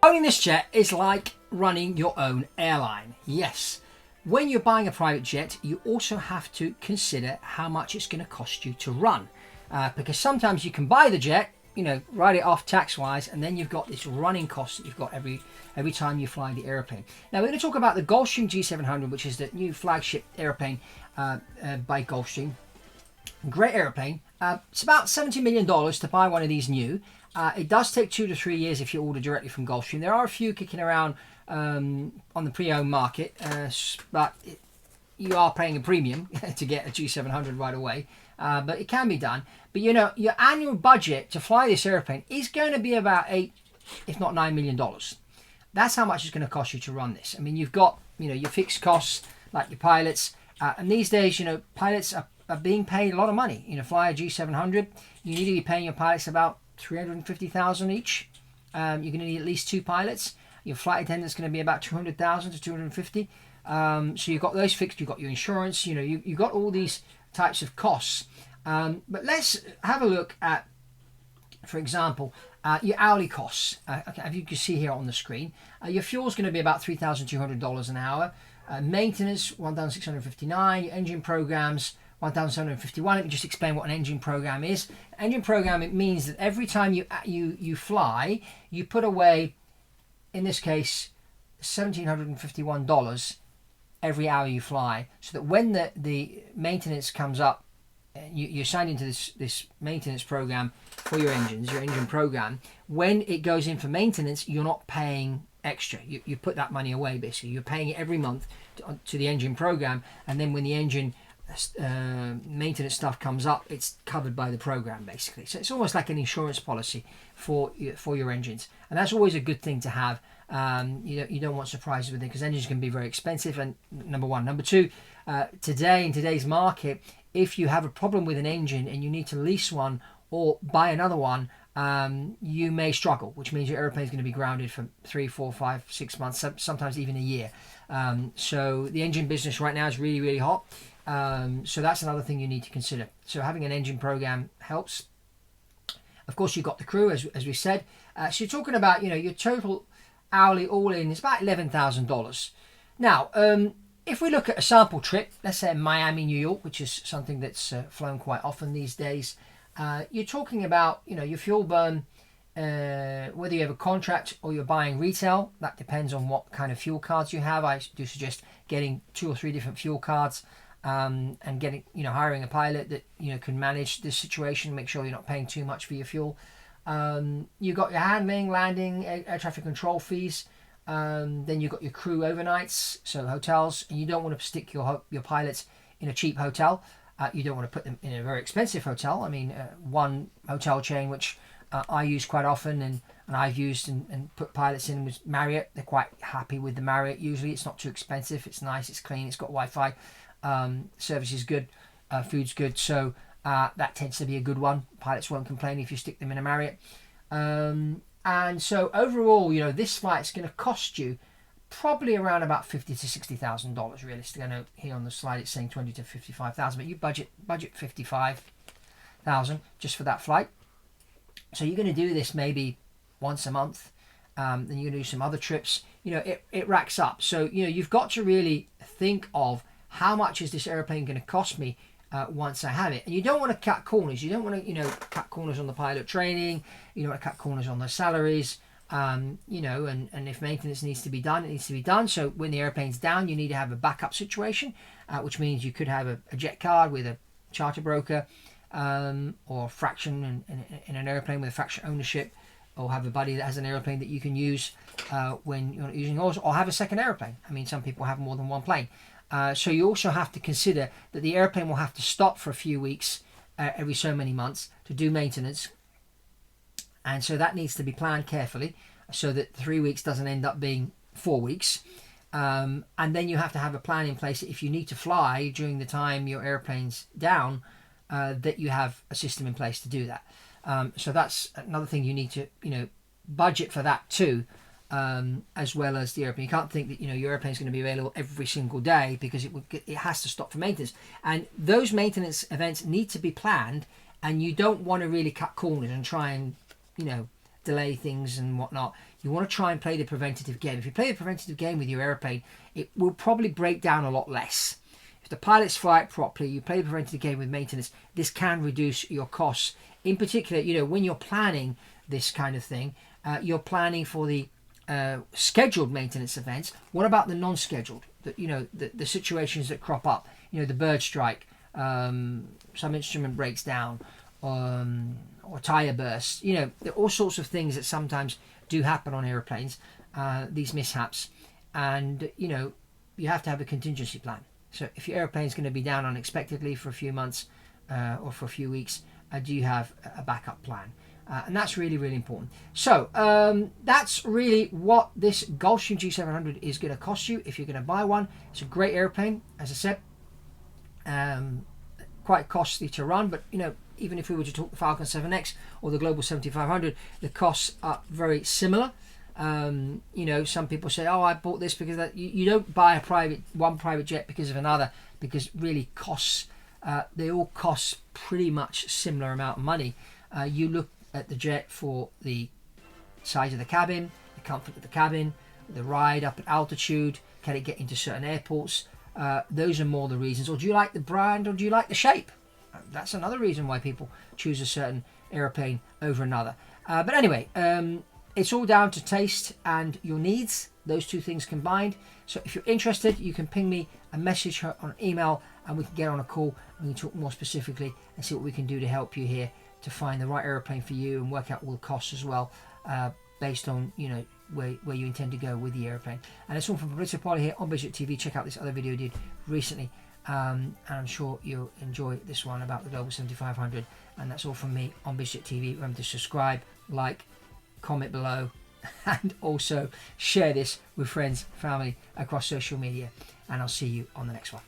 Owning this jet is like running your own airline. Yes, when you're buying a private jet, you also have to consider how much it's going to cost you to run. Because sometimes you can buy the jet, write it off tax-wise, and then you've got this running cost that you've got every time you fly the airplane. Now we're going to talk about the Gulfstream G700, which is the new flagship airplane by Gulfstream. Great airplane. It's about $70 million to buy one of these new. It does take 2 to 3 years if you order directly from Gulfstream. There are a few kicking around on the pre-owned market, but you are paying a premium to get a G700 right away. But it can be done. But your annual budget to fly this airplane is going to be about $8, if not $9 million. That's how much it's going to cost you to run this. I mean, you've got your fixed costs like your pilots, and these days pilots are being paid a lot of money. Fly a G700, you need to be paying your pilots about $350,000 each. You're going to need at least 2 pilots. Your flight attendant's going to be about $200,000 to $250,000. So you've got those fixed. You've got your insurance. You've got all these types of costs. But let's have a look at, for example, your hourly costs. As you can see here on the screen, your fuel is going to be about $3,200 an hour. Maintenance $1,659. Your engine programs $1,751. Let me just explain what an engine program is. Engine program, it means that every time you fly, you put away, in this case, $1,751 every hour you fly, so that when the maintenance comes up, you're signed into this maintenance program for your engines, your engine program. When it goes in for maintenance, you're not paying extra. You put that money away, basically. You're paying it every month to the engine program, and then when the engine maintenance stuff comes up, it's covered by the program, basically. So it's almost like an insurance policy for your engines, and that's always a good thing to have. You don't want surprises with it, because engines can be very expensive, and number one. Number two, today in today's market, if you have a problem with an engine and you need to lease one or buy another one, you may struggle, which means your airplane is going to be grounded for 3, 4, 5, 6 months, sometimes even a year. So the engine business right now is really, really hot. So that's another thing you need to consider. So having an engine program helps. Of course, you've got the crew, as we said. So you're talking about, your total hourly all-in is about $11,000. Now, if we look at a sample trip, let's say Miami, New York, which is something that's flown quite often these days, you're talking about, your fuel burn, whether you have a contract or you're buying retail. That depends on what kind of fuel cards you have. I do suggest getting 2 or 3 different fuel cards, and getting, hiring a pilot that can manage this situation, make sure you're not paying too much for your fuel. You've got your handling, landing, air traffic control fees. Then you've got your crew overnights, so hotels, and you don't want to stick your pilots in a cheap hotel. You don't want to put them in a very expensive hotel. I mean, one hotel chain which I use quite often and I've used and put pilots in was Marriott. They're quite happy with the Marriott. Usually it's not too expensive, it's nice, it's clean, it's got Wi-Fi, service is good, food's good, so that tends to be a good one. Pilots won't complain if you stick them in a Marriott. And so overall, this flight's going to cost you probably around about $50,000 to $60,000 realistically. I know here on the slide it's saying $20,000 to $55,000, but you budget $55,000 just for that flight. So you're going to do this maybe once a month. Then you're going to do some other trips. It racks up. So you've got to really think of how much is this airplane going to cost me once I have it. And you don't want to cut corners. You don't want to cut corners on the pilot training. You don't want to cut corners on the salaries. And if maintenance needs to be done, it needs to be done. So when the airplane's down, you need to have a backup situation, which means you could have a jet card with a charter broker, or fraction in an airplane with a fraction ownership, or have a buddy that has an airplane that you can use when you're not using yours, or have a second airplane. I mean, some people have more than one plane. So you also have to consider that the airplane will have to stop for a few weeks every so many months to do maintenance. And so that needs to be planned carefully so that 3 weeks doesn't end up being 4 weeks. And then you have to have a plan in place that if you need to fly during the time your airplane's down, that you have a system in place to do that. So that's another thing you need to, budget for that too, as well as the airplane. You can't think that your airplane is going to be available every single day, because it has to stop for maintenance. And those maintenance events need to be planned, and you don't want to really cut corners and try and delay things and whatnot. You want to try and play the preventative game. If you play the preventative game with your airplane, it will probably break down a lot less. If the pilots fly it properly, you play the preventative game with maintenance, this can reduce your costs. In particular, you know, when you're planning this kind of thing, you're planning for the scheduled maintenance events. What about the non-scheduled? The situations that crop up. You know, the bird strike, some instrument breaks down, or tire bursts. You know, there are all sorts of things that sometimes do happen on airplanes, these mishaps, and you know, you have to have a contingency plan. So if your airplane is going to be down unexpectedly for a few months or for a few weeks, do you have a backup plan? And that's really, really important. So that's really what this Gulfstream G700 is going to cost you if you're going to buy one. It's a great airplane, as I said, quite costly to run, but you know, even if we were to talk the Falcon 7X or the Global 7500, the costs are very similar. You know, some people say, oh, I bought this because that you don't buy one private jet because of another, because really costs, they all cost pretty much similar amount of money. You look at the jet for the size of the cabin, the comfort of the cabin, the ride up at altitude, can it get into certain airports? Those are more the reasons. Or do you like the brand, or do you like the shape? That's another reason why people choose a certain airplane over another. But anyway, it's all down to taste and your needs, those two things combined. So if you're interested, you can ping me a message on email, and we can get on a call and we can talk more specifically and see what we can do to help you here to find the right airplane for you and work out all the costs as well, based on, you know, where you intend to go with the airplane. And it's all from Fabrizio Poli here on BizJet TV. Check out this other video I did recently, and I'm sure you'll enjoy this one about the Global 7500. And that's all from me on BizJet TV. Remember to subscribe, like, comment below, and also share this with friends, family across social media. And I'll see you on the next one.